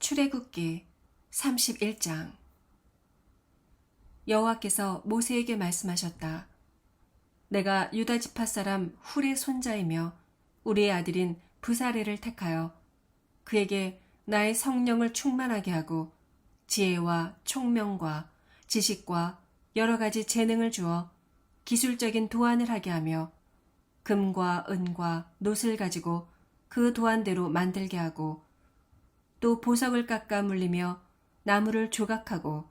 출애굽기 31장. 여호와께서 모세에게 말씀하셨다. 내가 유다 지파 사람 훌의 손자이며 우리의 아들인 부사레를 택하여 그에게 나의 성령을 충만하게 하고 지혜와 총명과 지식과 여러 가지 재능을 주어 기술적인 도안을 하게 하며 금과 은과 놋을 가지고 그 도안대로 만들게 하고 또 보석을 깎아 물리며 나무를 조각하고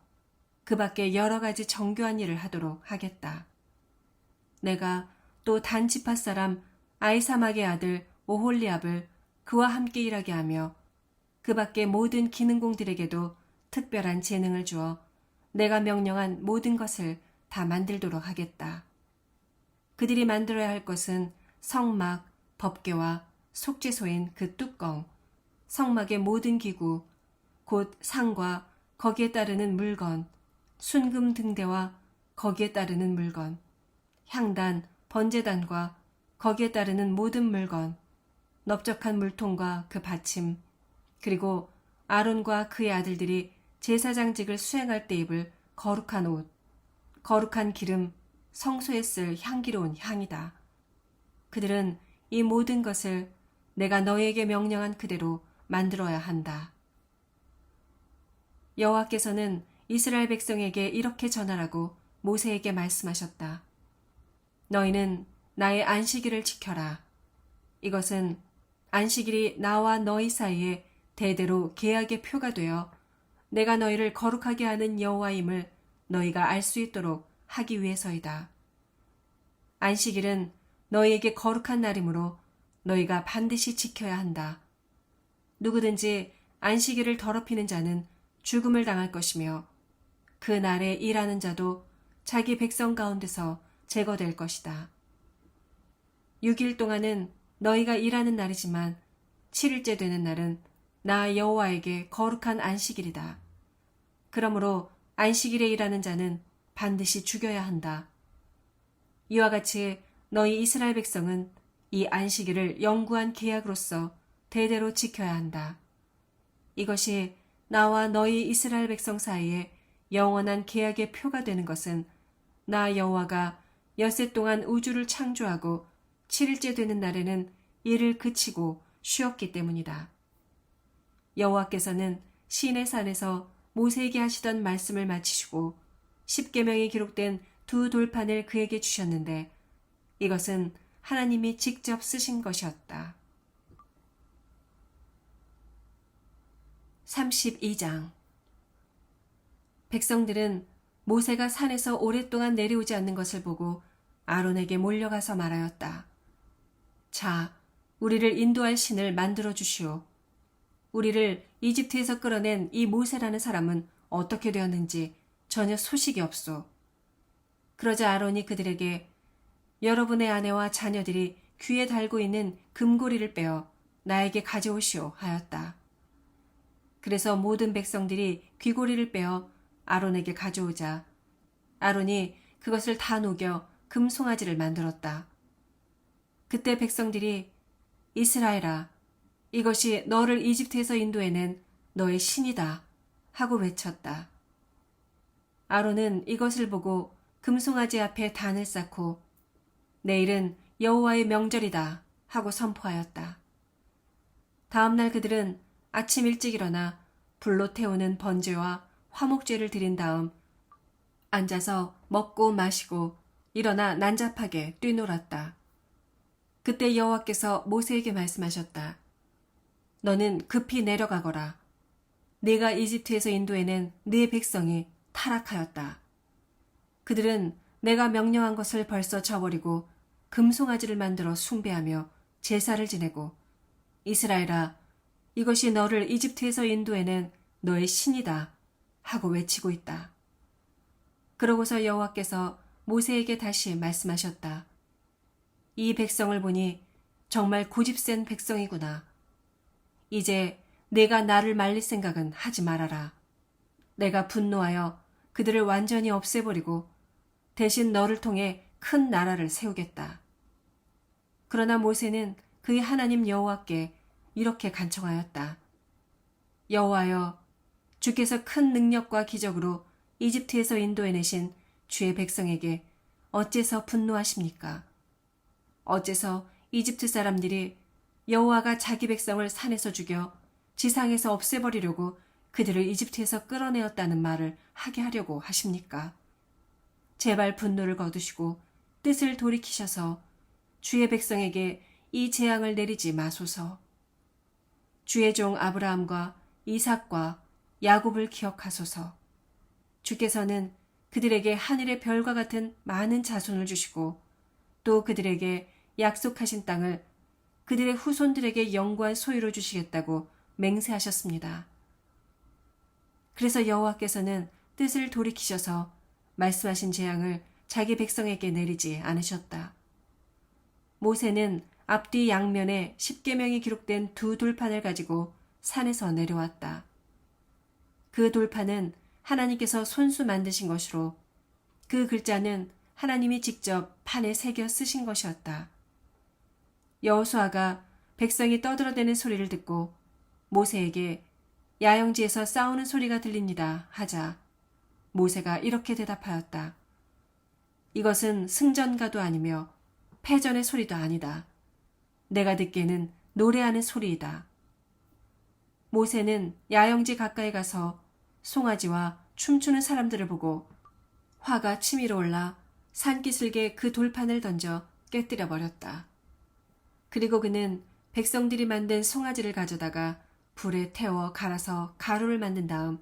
그 밖에 여러 가지 정교한 일을 하도록 하겠다. 내가 또 단 지파 사람 아이사막의 아들 오홀리압을 그와 함께 일하게 하며 그 밖에 모든 기능공들에게도 특별한 재능을 주어 내가 명령한 모든 것을 다 만들도록 하겠다. 그들이 만들어야 할 것은 성막, 법궤와 속죄소인 그 뚜껑, 성막의 모든 기구, 곧 상과 거기에 따르는 물건, 순금 등대와 거기에 따르는 물건, 향단, 번제단과 거기에 따르는 모든 물건, 넓적한 물통과 그 받침, 그리고 아론과 그의 아들들이 제사장직을 수행할 때 입을 거룩한 옷, 거룩한 기름, 성소에 쓸 향기로운 향이다. 그들은 이 모든 것을 내가 너희에게 명령한 그대로 만들어야 한다. 여호와께서는 이스라엘 백성에게 이렇게 전하라고 모세에게 말씀하셨다. 너희는 나의 안식일을 지켜라. 이것은 안식일이 나와 너희 사이에 대대로 계약의 표가 되어 내가 너희를 거룩하게 하는 여호와임을 너희가 알 수 있도록 하기 위해서이다. 안식일은 너희에게 거룩한 날이므로 너희가 반드시 지켜야 한다. 누구든지 안식일을 더럽히는 자는 죽음을 당할 것이며 그 날에 일하는 자도 자기 백성 가운데서 제거될 것이다. 6일 동안은 너희가 일하는 날이지만 7일째 되는 날은 나 여호와에게 거룩한 안식일이다. 그러므로 안식일에 일하는 자는 반드시 죽여야 한다. 이와 같이 너희 이스라엘 백성은 이 안식일을 영구한 계약으로서 대대로 지켜야 한다. 이것이 나와 너희 이스라엘 백성 사이에 영원한 계약의 표가 되는 것은 나 여호와가 엿새 동안 우주를 창조하고 7일째 되는 날에는 일을 그치고 쉬었기 때문이다. 여호와께서는 시내산에서 모세에게 하시던 말씀을 마치시고 십계명이 기록된 두 돌판을 그에게 주셨는데 이것은 하나님이 직접 쓰신 것이었다. 32장. 백성들은 모세가 산에서 오랫동안 내려오지 않는 것을 보고 아론에게 몰려가서 말하였다. 자, 우리를 인도할 신을 만들어 주시오. 우리를 이집트에서 끌어낸 이 모세라는 사람은 어떻게 되었는지 전혀 소식이 없소. 그러자 아론이 그들에게 여러분의 아내와 자녀들이 귀에 달고 있는 금고리를 빼어 나에게 가져오시오 하였다. 그래서 모든 백성들이 귀고리를 빼어 아론에게 가져오자 아론이 그것을 다 녹여 금송아지를 만들었다. 그때 백성들이 이스라엘아, 이것이 너를 이집트에서 인도해낸 너의 신이다 하고 외쳤다. 아론은 이것을 보고 금송아지 앞에 단을 쌓고 내일은 여호와의 명절이다 하고 선포하였다. 다음날 그들은 아침 일찍 일어나 불로 태우는 번제와 화목제를 드린 다음 앉아서 먹고 마시고 일어나 난잡하게 뛰놀았다. 그때 여호와께서 모세에게 말씀하셨다. 너는 급히 내려가거라. 네가 이집트에서 인도해낸 네 백성이 타락하였다. 그들은 내가 명령한 것을 벌써 저버리고 금송아지를 만들어 숭배하며 제사를 지내고 이스라엘아, 이것이 너를 이집트에서 인도해낸 너의 신이다 하고 외치고 있다. 그러고서 여호와께서 모세에게 다시 말씀하셨다. 이 백성을 보니 정말 고집센 백성이구나. 이제 내가 나를 말릴 생각은 하지 말아라. 내가 분노하여 그들을 완전히 없애버리고 대신 너를 통해 큰 나라를 세우겠다. 그러나 모세는 그의 하나님 여호와께 이렇게 간청하였다. 여호와여, 주께서 큰 능력과 기적으로 이집트에서 인도해내신 주의 백성에게 어째서 분노하십니까? 어째서 이집트 사람들이 여호와가 자기 백성을 산에서 죽여 지상에서 없애버리려고 그들을 이집트에서 끌어내었다는 말을 하게 하려고 하십니까? 제발 분노를 거두시고 뜻을 돌이키셔서 주의 백성에게 이 재앙을 내리지 마소서. 주의 종 아브라함과 이삭과 야곱을 기억하소서. 주께서는 그들에게 하늘의 별과 같은 많은 자손을 주시고 또 그들에게 약속하신 땅을 그들의 후손들에게 영구한 소유로 주시겠다고 맹세하셨습니다. 그래서 여호와께서는 뜻을 돌이키셔서 말씀하신 재앙을 자기 백성에게 내리지 않으셨다. 모세는 앞뒤 양면에 10계명이 기록된 두 돌판을 가지고 산에서 내려왔다. 그 돌판은 하나님께서 손수 만드신 것으로 그 글자는 하나님이 직접 판에 새겨 쓰신 것이었다. 여호수아가 백성이 떠들어대는 소리를 듣고 모세에게 야영지에서 싸우는 소리가 들립니다 하자 모세가 이렇게 대답하였다. 이것은 승전가도 아니며 패전의 소리도 아니다. 내가 듣기에는 노래하는 소리이다. 모세는 야영지 가까이 가서 송아지와 춤추는 사람들을 보고 화가 치밀어 올라 산기슭에 그 돌판을 던져 깨뜨려 버렸다. 그리고 그는 백성들이 만든 송아지를 가져다가 불에 태워 갈아서 가루를 만든 다음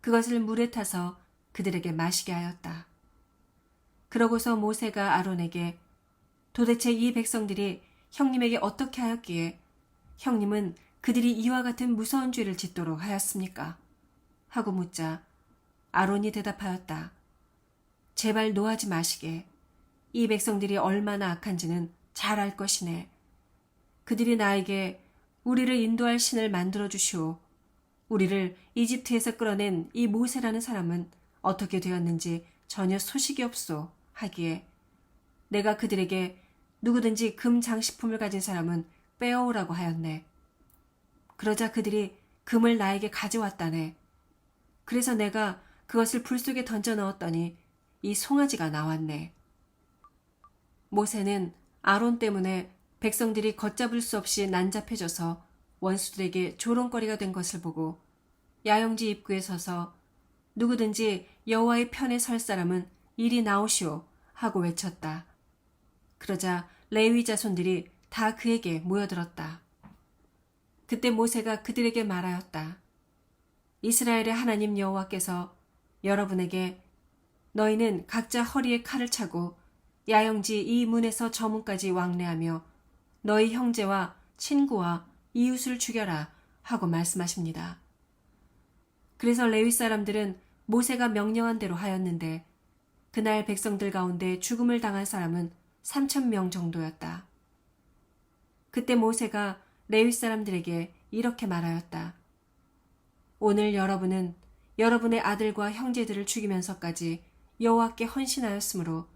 그것을 물에 타서 그들에게 마시게 하였다. 그러고서 모세가 아론에게 도대체 이 백성들이 형님에게 어떻게 하였기에 형님은 그들이 이와 같은 무서운 죄를 짓도록 하였습니까? 하고 묻자 아론이 대답하였다. 제발 노하지 마시게. 이 백성들이 얼마나 악한지는 잘 알 것이네. 그들이 나에게 우리를 인도할 신을 만들어 주시오. 우리를 이집트에서 끌어낸 이 모세라는 사람은 어떻게 되었는지 전혀 소식이 없소 하기에 내가 그들에게 누구든지 금 장식품을 가진 사람은 빼어오라고 하였네. 그러자 그들이 금을 나에게 가져왔다네. 그래서 내가 그것을 불 속에 던져 넣었더니 이 송아지가 나왔네. 모세는 아론 때문에 백성들이 걷잡을 수 없이 난잡해져서 원수들에게 조롱거리가 된 것을 보고 야영지 입구에 서서 누구든지 여호와의 편에 설 사람은 이리 나오시오 하고 외쳤다. 그러자 레위 자손들이 다 그에게 모여들었다. 그때 모세가 그들에게 말하였다. 이스라엘의 하나님 여호와께서 여러분에게 너희는 각자 허리에 칼을 차고 야영지 이 문에서 저 문까지 왕래하며 너희 형제와 친구와 이웃을 죽여라 하고 말씀하십니다. 그래서 레위 사람들은 모세가 명령한 대로 하였는데 그날 백성들 가운데 죽음을 당한 사람은 3,000명 정도였다. 그때 모세가 레위 사람들에게 이렇게 말하였다. 오늘 여러분은 여러분의 아들과 형제들을 죽이면서까지 여호와께 헌신하였으므로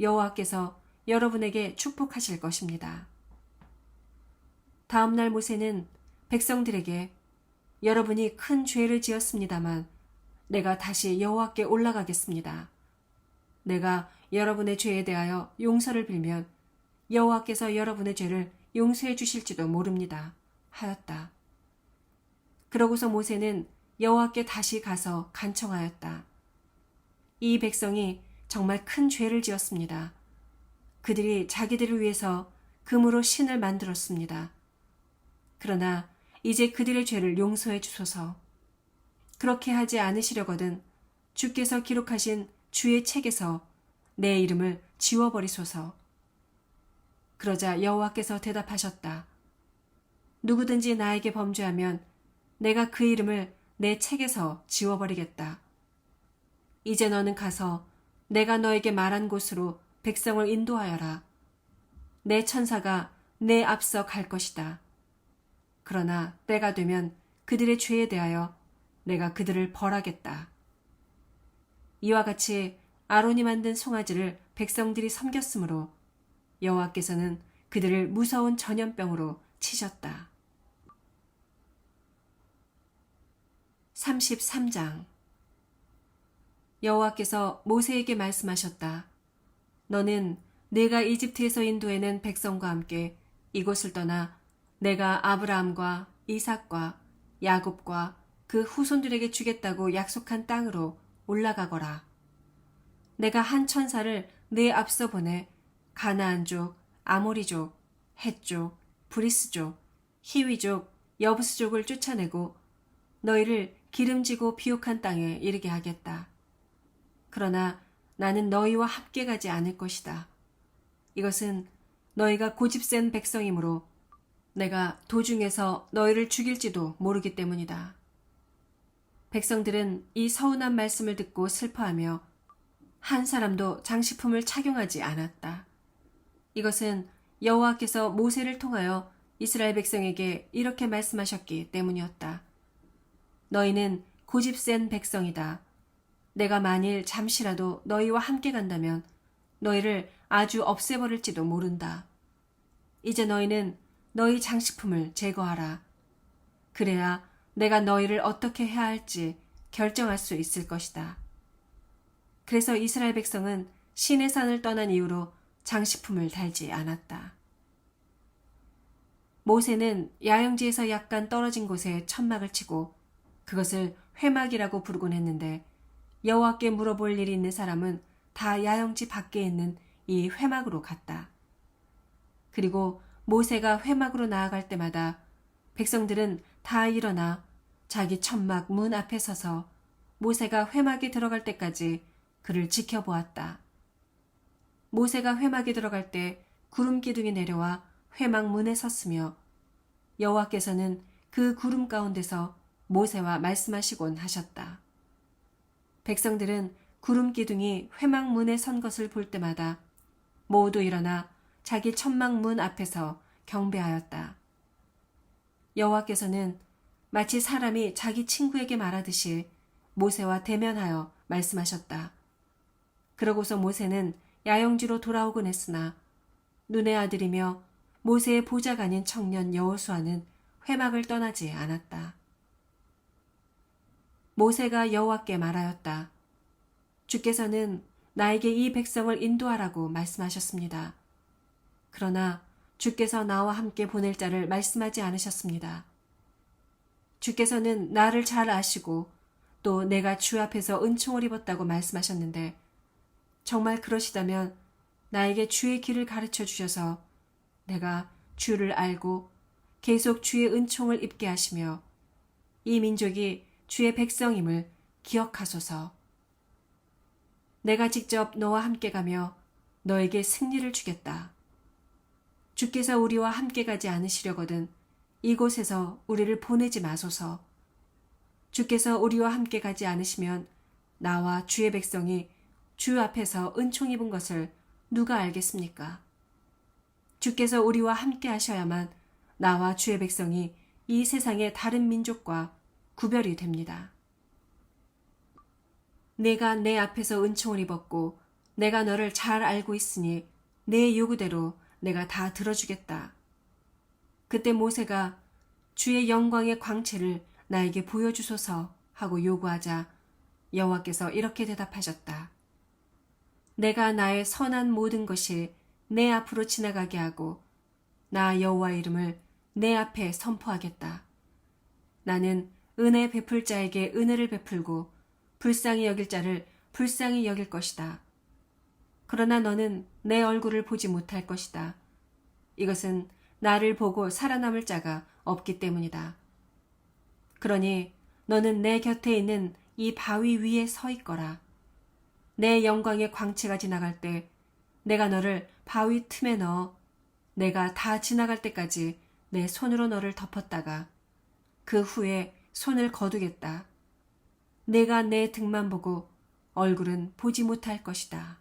여호와께서 여러분에게 축복하실 것입니다. 다음 날 모세는 백성들에게 여러분이 큰 죄를 지었습니다만 내가 다시 여호와께 올라가겠습니다. 내가 여러분의 죄에 대하여 용서를 빌면 여호와께서 여러분의 죄를 용서해 주실지도 모릅니다. 하였다. 그러고서 모세는 여호와께 다시 가서 간청하였다. 이 백성이 정말 큰 죄를 지었습니다. 그들이 자기들을 위해서 금으로 신을 만들었습니다. 그러나 이제 그들의 죄를 용서해 주소서. 그렇게 하지 않으시려거든 주께서 기록하신 주의 책에서 내 이름을 지워버리소서. 그러자 여호와께서 대답하셨다. 누구든지 나에게 범죄하면 내가 그 이름을 내 책에서 지워버리겠다. 이제 너는 가서 내가 너에게 말한 곳으로 백성을 인도하여라. 내 천사가 내 앞서 갈 것이다. 그러나 때가 되면 그들의 죄에 대하여 내가 그들을 벌하겠다. 이와 같이 아론이 만든 송아지를 백성들이 섬겼으므로 여호와께서는 그들을 무서운 전염병으로 치셨다. 33장. 여호와께서 모세에게 말씀하셨다. 너는 내가 이집트에서 인도해낸 백성과 함께 이곳을 떠나 내가 아브라함과 이삭과 야곱과 그 후손들에게 주겠다고 약속한 땅으로 올라가거라. 내가 한 천사를 내 앞서 보내 가나안족, 아모리족, 헷족, 브리스족, 히위족, 여부스족을 쫓아내고 너희를 기름지고 비옥한 땅에 이르게 하겠다. 그러나 나는 너희와 함께 가지 않을 것이다. 이것은 너희가 고집센 백성이므로 내가 도중에서 너희를 죽일지도 모르기 때문이다. 백성들은 이 서운한 말씀을 듣고 슬퍼하며 한 사람도 장식품을 착용하지 않았다. 이것은 여호와께서 모세를 통하여 이스라엘 백성에게 이렇게 말씀하셨기 때문이었다. 너희는 고집센 백성이다. 내가 만일 잠시라도 너희와 함께 간다면 너희를 아주 없애버릴지도 모른다. 이제 너희는 너희 장식품을 제거하라. 그래야 내가 너희를 어떻게 해야 할지 결정할 수 있을 것이다. 그래서 이스라엘 백성은 시내 산을 떠난 이후로 장식품을 달지 않았다. 모세는 야영지에서 약간 떨어진 곳에 천막을 치고 그것을 회막이라고 부르곤 했는데 여호와께 물어볼 일이 있는 사람은 다 야영지 밖에 있는 이 회막으로 갔다. 그리고 모세가 회막으로 나아갈 때마다 백성들은 다 일어나 자기 천막 문 앞에 서서 모세가 회막에 들어갈 때까지 그를 지켜보았다. 모세가 회막에 들어갈 때 구름 기둥이 내려와 회막 문에 섰으며 여호와께서는 그 구름 가운데서 모세와 말씀하시곤 하셨다. 백성들은 구름 기둥이 회막 문에 선 것을 볼 때마다 모두 일어나 자기 천막 문 앞에서 경배하였다. 여호와께서는 마치 사람이 자기 친구에게 말하듯이 모세와 대면하여 말씀하셨다. 그러고서 모세는 야영지로 돌아오곤 했으나 눈의 아들이며 모세의 보좌가 아닌 청년 여호수아는 회막을 떠나지 않았다. 모세가 여호와께 말하였다. 주께서는 나에게 이 백성을 인도하라고 말씀하셨습니다. 그러나 주께서 나와 함께 보낼 자를 말씀하지 않으셨습니다. 주께서는 나를 잘 아시고 또 내가 주 앞에서 은총을 입었다고 말씀하셨는데 정말 그러시다면 나에게 주의 길을 가르쳐 주셔서 내가 주를 알고 계속 주의 은총을 입게 하시며 이 민족이 주의 백성임을 기억하소서. 내가 직접 너와 함께 가며 너에게 승리를 주겠다. 주께서 우리와 함께 가지 않으시려거든 이곳에서 우리를 보내지 마소서. 주께서 우리와 함께 가지 않으시면 나와 주의 백성이 주 앞에서 은총 입은 것을 누가 알겠습니까? 주께서 우리와 함께 하셔야만 나와 주의 백성이 이 세상의 다른 민족과 구별이 됩니다. 내가 내 앞에서 은총을 입었고 내가 너를 잘 알고 있으니 내 요구대로 내가 다 들어주겠다. 그때 모세가 주의 영광의 광채를 나에게 보여주소서 하고 요구하자 여호와께서 이렇게 대답하셨다. 내가 나의 선한 모든 것이 내 앞으로 지나가게 하고 나 여호와의 이름을 내 앞에 선포하겠다. 나는 은혜 베풀 자에게 은혜를 베풀고 불쌍히 여길 자를 불쌍히 여길 것이다. 그러나 너는 내 얼굴을 보지 못할 것이다. 이것은 나를 보고 살아남을 자가 없기 때문이다. 그러니 너는 내 곁에 있는 이 바위 위에 서 있거라. 내 영광의 광채가 지나갈 때 내가 너를 바위 틈에 넣어 내가 다 지나갈 때까지 내 손으로 너를 덮었다가 그 후에 손을 거두겠다. 내가 내 등만 보고 얼굴은 보지 못할 것이다.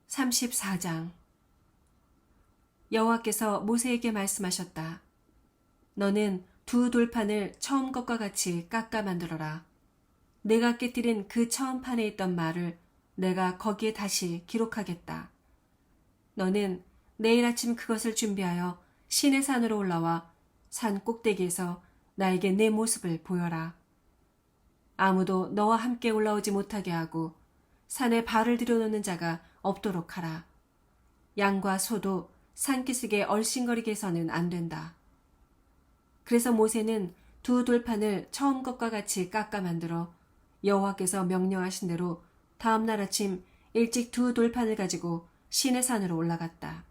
34장. 여호와께서 모세에게 말씀하셨다. 너는 두 돌판을 처음 것과 같이 깎아 만들어라. 내가 깨뜨린 그 처음 판에 있던 말을 내가 거기에 다시 기록하겠다. 너는 내일 아침 그것을 준비하여 시내산으로 올라와 산 꼭대기에서 나에게 내 모습을 보여라. 아무도 너와 함께 올라오지 못하게 하고 산에 발을 들여놓는 자가 없도록 하라. 양과 소도 산기슭에 얼씬거리게 해서는 안 된다. 그래서 모세는 두 돌판을 처음 것과 같이 깎아 만들어 여호와께서 명령하신 대로 다음 날 아침 일찍 두 돌판을 가지고 시내산으로 올라갔다.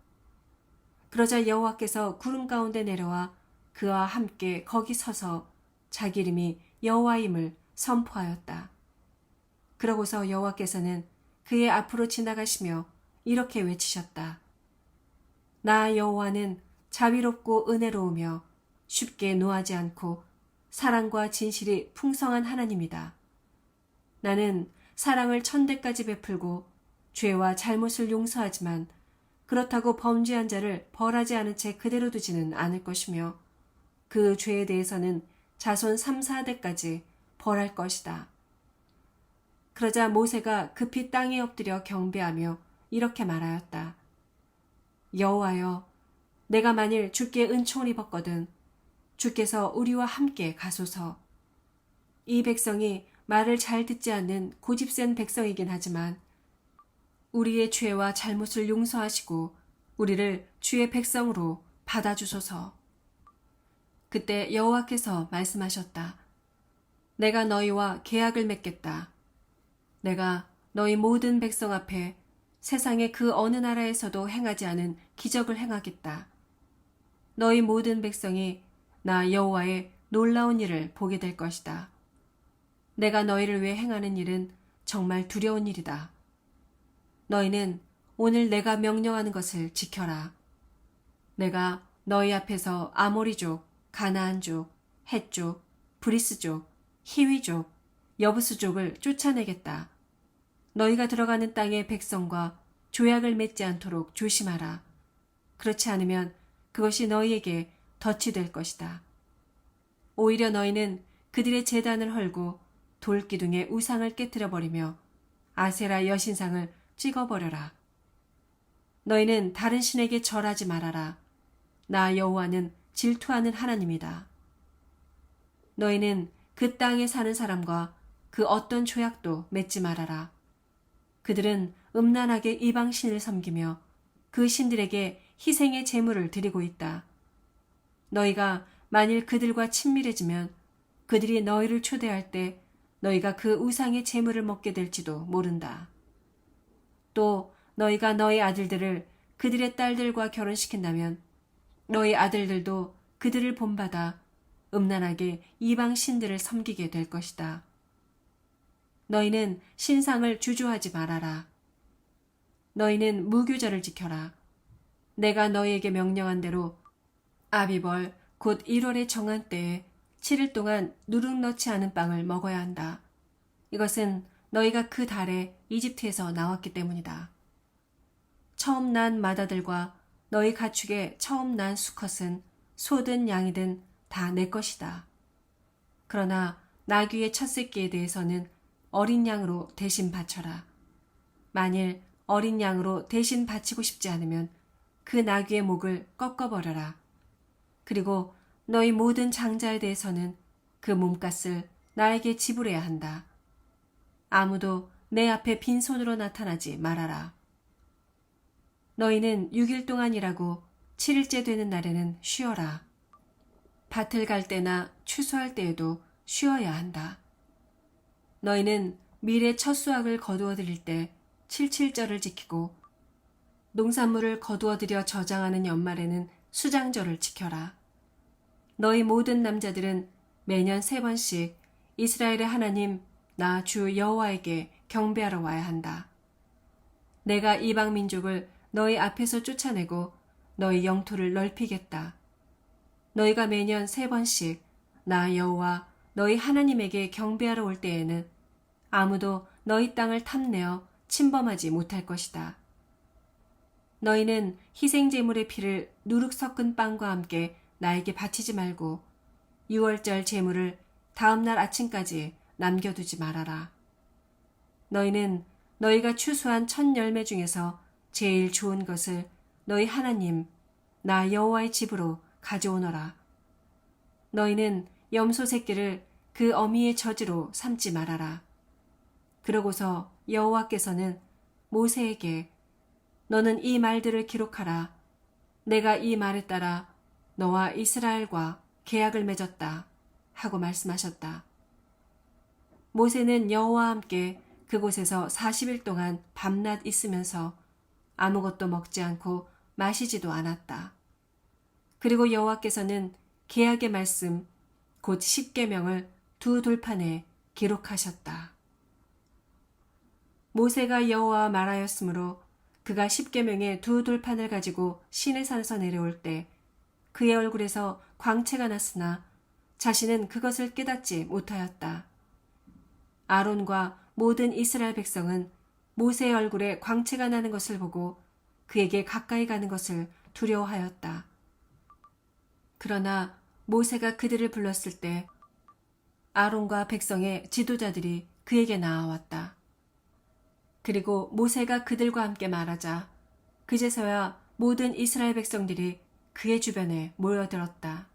그러자 여호와께서 구름 가운데 내려와 그와 함께 거기 서서 자기 이름이 여호와임을 선포하였다. 그러고서 여호와께서는 그의 앞으로 지나가시며 이렇게 외치셨다. 나 여호와는 자비롭고 은혜로우며 쉽게 노하지 않고 사랑과 진실이 풍성한 하나님이다. 나는 사랑을 천대까지 베풀고 죄와 잘못을 용서하지만 그렇다고 범죄한 자를 벌하지 않은 채 그대로 두지는 않을 것이며 그 죄에 대해서는 자손 3, 4대까지 벌할 것이다. 그러자 모세가 급히 땅에 엎드려 경배하며 이렇게 말하였다. 여호와여, 내가 만일 주께 은총을 입었거든 주께서 우리와 함께 가소서. 이 백성이 말을 잘 듣지 않는 고집센 백성이긴 하지만 우리의 죄와 잘못을 용서하시고 우리를 주의 백성으로 받아주소서. 그때 여호와께서 말씀하셨다. 내가 너희와 계약을 맺겠다. 내가 너희 모든 백성 앞에 세상의 그 어느 나라에서도 행하지 않은 기적을 행하겠다. 너희 모든 백성이 나 여호와의 놀라운 일을 보게 될 것이다. 내가 너희를 위해 행하는 일은 정말 두려운 일이다. 너희는 오늘 내가 명령하는 것을 지켜라. 내가 너희 앞에서 아모리족, 가나안족, 헷족, 브리스족, 히위족, 여부스족을 쫓아내겠다. 너희가 들어가는 땅의 백성과 조약을 맺지 않도록 조심하라. 그렇지 않으면 그것이 너희에게 덫이 될 것이다. 오히려 너희는 그들의 제단을 헐고 돌기둥의 우상을 깨뜨려버리며 아세라 여신상을 찍어버려라. 너희는 다른 신에게 절하지 말아라. 나 여호와는 질투하는 하나님이다. 너희는 그 땅에 사는 사람과 그 어떤 조약도 맺지 말아라. 그들은 음란하게 이방신을 섬기며 그 신들에게 희생의 제물을 드리고 있다. 너희가 만일 그들과 친밀해지면 그들이 너희를 초대할 때 너희가 그 우상의 제물을 먹게 될지도 모른다. 또 너희가 너희 아들들을 그들의 딸들과 결혼시킨다면 너희 아들들도 그들을 본받아 음란하게 이방 신들을 섬기게 될 것이다. 너희는 신상을 주저하지 말아라. 너희는 무교절을 지켜라. 내가 너희에게 명령한 대로 아비벌 곧 1월의 정한 때에 7일 동안 누룩 넣지 않은 빵을 먹어야 한다. 이것은 너희가 그 달에 이집트에서 나왔기 때문이다. 처음 난 마다들과 너희 가축의 처음 난 수컷은 소든 양이든 다 내 것이다. 그러나 나귀의 첫 새끼에 대해서는 어린 양으로 대신 바쳐라. 만일 어린 양으로 대신 바치고 싶지 않으면 그 나귀의 목을 꺾어버려라. 그리고 너희 모든 장자에 대해서는 그 몸값을 나에게 지불해야 한다. 아무도 내 앞에 빈손으로 나타나지 말아라. 너희는 6일 동안 일하고 7일째 되는 날에는 쉬어라. 밭을 갈 때나 추수할 때에도 쉬어야 한다. 너희는 밀의 첫 수확을 거두어 드릴 때 77절을 지키고 농산물을 거두어 들여 저장하는 연말에는 수장절을 지켜라. 너희 모든 남자들은 매년 3번씩 이스라엘의 하나님 나 주 여호와에게 경배하러 와야 한다. 내가 이방 민족을 너희 앞에서 쫓아내고 너희 영토를 넓히겠다. 너희가 매년 3번씩 나 여호와 너희 하나님에게 경배하러 올 때에는 아무도 너희 땅을 탐내어 침범하지 못할 것이다. 너희는 희생제물의 피를 누룩 섞은 빵과 함께 나에게 바치지 말고 6월절 제물을 다음 날 아침까지 남겨두지 말아라. 너희는 너희가 추수한 첫 열매 중에서 제일 좋은 것을 너희 하나님 나 여호와의 집으로 가져오너라. 너희는 염소 새끼를 그 어미의 젖으로 삼지 말아라. 그러고서 여호와께서는 모세에게 너는 이 말들을 기록하라. 내가 이 말에 따라 너와 이스라엘과 계약을 맺었다 하고 말씀하셨다. 모세는 여호와와 함께 그곳에서 40일 동안 밤낮 있으면서 아무것도 먹지 않고 마시지도 않았다. 그리고 여호와께서는 계약의 말씀 곧 십계명을 두 돌판에 기록하셨다. 모세가 여호와와 말하였으므로 그가 십계명의 두 돌판을 가지고 시내산에서 내려올 때 그의 얼굴에서 광채가 났으나 자신은 그것을 깨닫지 못하였다. 아론과 모든 이스라엘 백성은 모세의 얼굴에 광채가 나는 것을 보고 그에게 가까이 가는 것을 두려워하였다. 그러나 모세가 그들을 불렀을 때 아론과 백성의 지도자들이 그에게 나아왔다. 그리고 모세가 그들과 함께 말하자 그제서야 모든 이스라엘 백성들이 그의 주변에 모여들었다.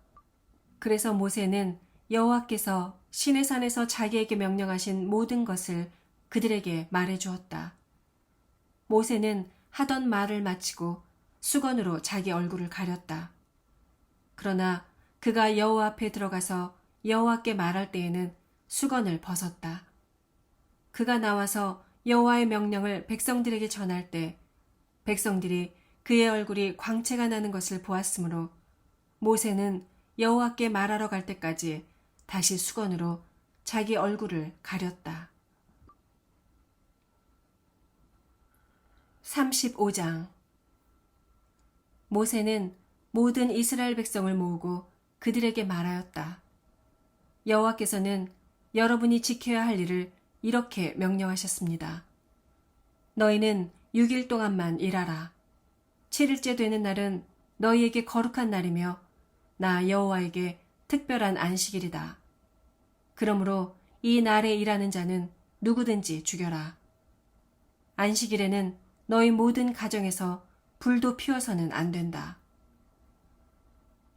그래서 모세는 여호와께서 시내산에서 자기에게 명령하신 모든 것을 그들에게 말해 주었다. 모세는 하던 말을 마치고 수건으로 자기 얼굴을 가렸다. 그러나 그가 여호와 앞에 들어가서 여호와께 말할 때에는 수건을 벗었다. 그가 나와서 여호와의 명령을 백성들에게 전할 때 백성들이 그의 얼굴이 광채가 나는 것을 보았으므로 모세는 여호와께 말하러 갈 때까지 다시 수건으로 자기 얼굴을 가렸다. 35장 모세는 모든 이스라엘 백성을 모으고 그들에게 말하였다. 여호와께서는 여러분이 지켜야 할 일을 이렇게 명령하셨습니다. 너희는 6일 동안만 일하라. 7일째 되는 날은 너희에게 거룩한 날이며 나 여호와에게 특별한 안식일이다. 그러므로 이 날에 일하는 자는 누구든지 죽여라. 안식일에는 너희 모든 가정에서 불도 피워서는 안 된다.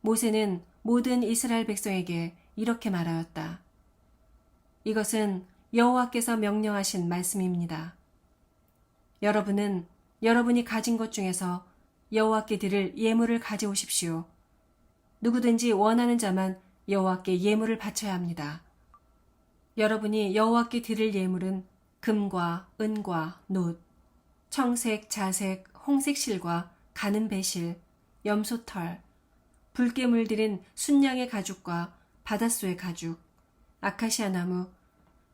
모세는 모든 이스라엘 백성에게 이렇게 말하였다. 이것은 여호와께서 명령하신 말씀입니다. 여러분은 여러분이 가진 것 중에서 여호와께 드릴 예물을 가져오십시오. 누구든지 원하는 자만 여호와께 예물을 바쳐야 합니다. 여러분이 여호와께 드릴 예물은 금과 은과 놋, 청색, 자색, 홍색 실과 가는 배실, 염소털, 붉게 물들인 순양의 가죽과 바닷소의 가죽, 아카시아 나무,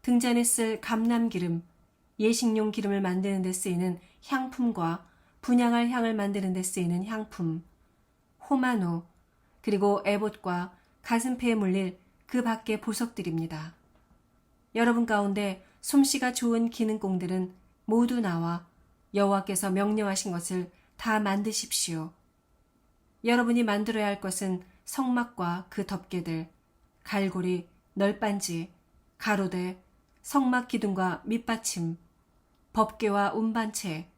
등잔에 쓸 감람기름, 예식용 기름을 만드는 데 쓰이는 향품과 분향할 향을 만드는 데 쓰이는 향품, 호마노, 그리고 에봇과 가슴페에 물릴 그 밖의 보석들입니다. 여러분 가운데 솜씨가 좋은 기능공들은 모두 나와 여호와께서 명령하신 것을 다 만드십시오. 여러분이 만들어야 할 것은 성막과 그 덮개들, 갈고리, 널빤지, 가로대, 성막 기둥과 밑받침, 법궤와 운반체,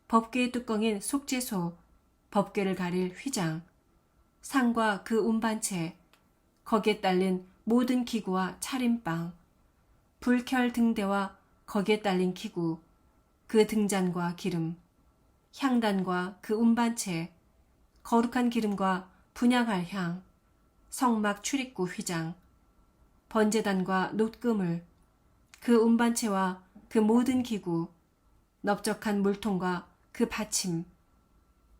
법궤의 뚜껑인 속죄소, 법궤를 가릴 휘장, 상과 그 운반체, 거기에 딸린 모든 기구와 차림빵, 불켤 등대와 거기에 딸린 기구, 그 등잔과 기름, 향단과 그 운반체, 거룩한 기름과 분향할 향, 성막 출입구 휘장, 번제단과 놋그물, 그 운반체와 그 모든 기구, 넓적한 물통과 그 받침,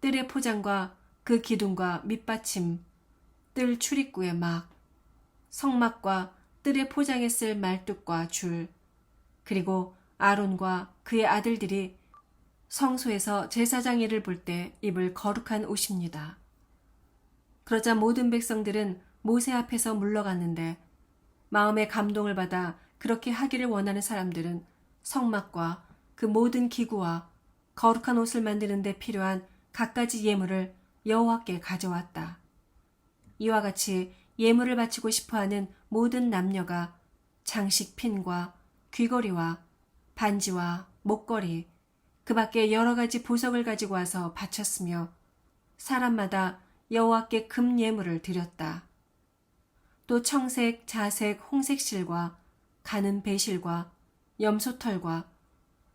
뜰의 포장과 그 기둥과 밑받침, 뜰 출입구의 막, 성막과 뜰의 포장에 쓸 말뚝과 줄, 그리고 아론과 그의 아들들이 성소에서 제사장 일을 볼 때 입을 거룩한 옷입니다. 그러자 모든 백성들은 모세 앞에서 물러갔는데 마음의 감동을 받아 그렇게 하기를 원하는 사람들은 성막과 그 모든 기구와 거룩한 옷을 만드는 데 필요한 갖가지 예물을 여호와께 가져왔다. 이와 같이 예물을 바치고 싶어하는 모든 남녀가 장식핀과 귀걸이와 반지와 목걸이, 그 밖에 여러 가지 보석을 가지고 와서 바쳤으며 사람마다 여호와께 금 예물을 드렸다. 또 청색, 자색, 홍색 실과 가는 배실과 염소털과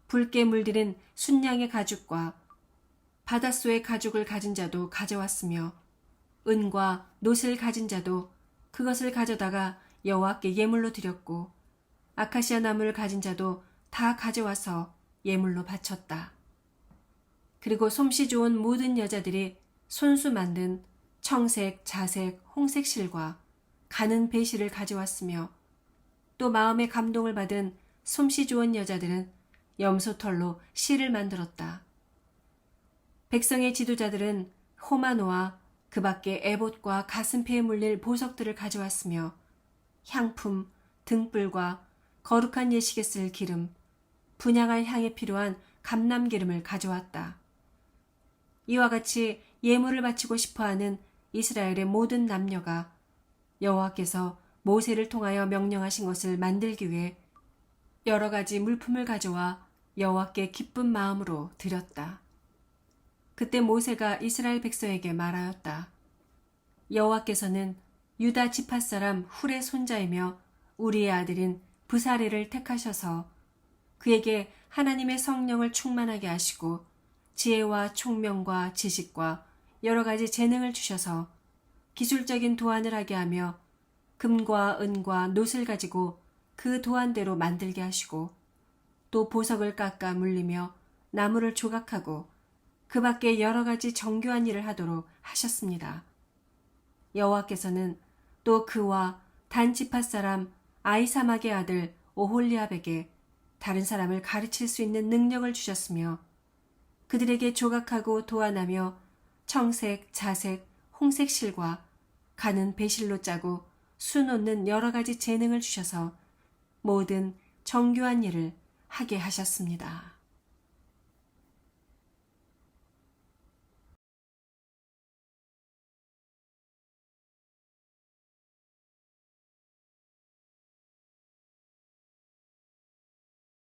붉게 물들인 순양의 가죽과 바닷소의 가죽을 가진 자도 가져왔으며 은과 놋을 가진 자도 그것을 가져다가 여호와께 예물로 드렸고 아카시아 나무를 가진 자도 다 가져와서 예물로 바쳤다. 그리고 솜씨 좋은 모든 여자들이 손수 만든 청색, 자색, 홍색 실과 가는 배실을 가져왔으며 또 마음의 감동을 받은 솜씨 좋은 여자들은 염소털로 실을 만들었다. 백성의 지도자들은 호마노와 그 밖에 에봇과 가슴페에 물릴 보석들을 가져왔으며 향품, 등불과 거룩한 예식에 쓸 기름, 분향할 향에 필요한 감람기름을 가져왔다. 이와 같이 예물을 바치고 싶어하는 이스라엘의 모든 남녀가 여호와께서 모세를 통하여 명령하신 것을 만들기 위해 여러 가지 물품을 가져와 여호와께 기쁜 마음으로 드렸다. 그때 모세가 이스라엘 백성에게 말하였다. 여호와께서는 유다 지파 사람 훌의 손자이며 우리의 아들인 브사레를 택하셔서 그에게 하나님의 성령을 충만하게 하시고 지혜와 총명과 지식과 여러 가지 재능을 주셔서 기술적인 도안을 하게 하며 금과 은과 놋을 가지고 그 도안대로 만들게 하시고 또 보석을 깎아 물리며 나무를 조각하고 그 밖에 여러 가지 정교한 일을 하도록 하셨습니다. 여호와께서는 또 그와 단 지파 사람 아이사막의 아들 오홀리압에게 다른 사람을 가르칠 수 있는 능력을 주셨으며 그들에게 조각하고 도안하며 청색, 자색, 홍색 실과 가는 배실로 짜고 수 놓는 여러 가지 재능을 주셔서 모든 정교한 일을 하게 하셨습니다.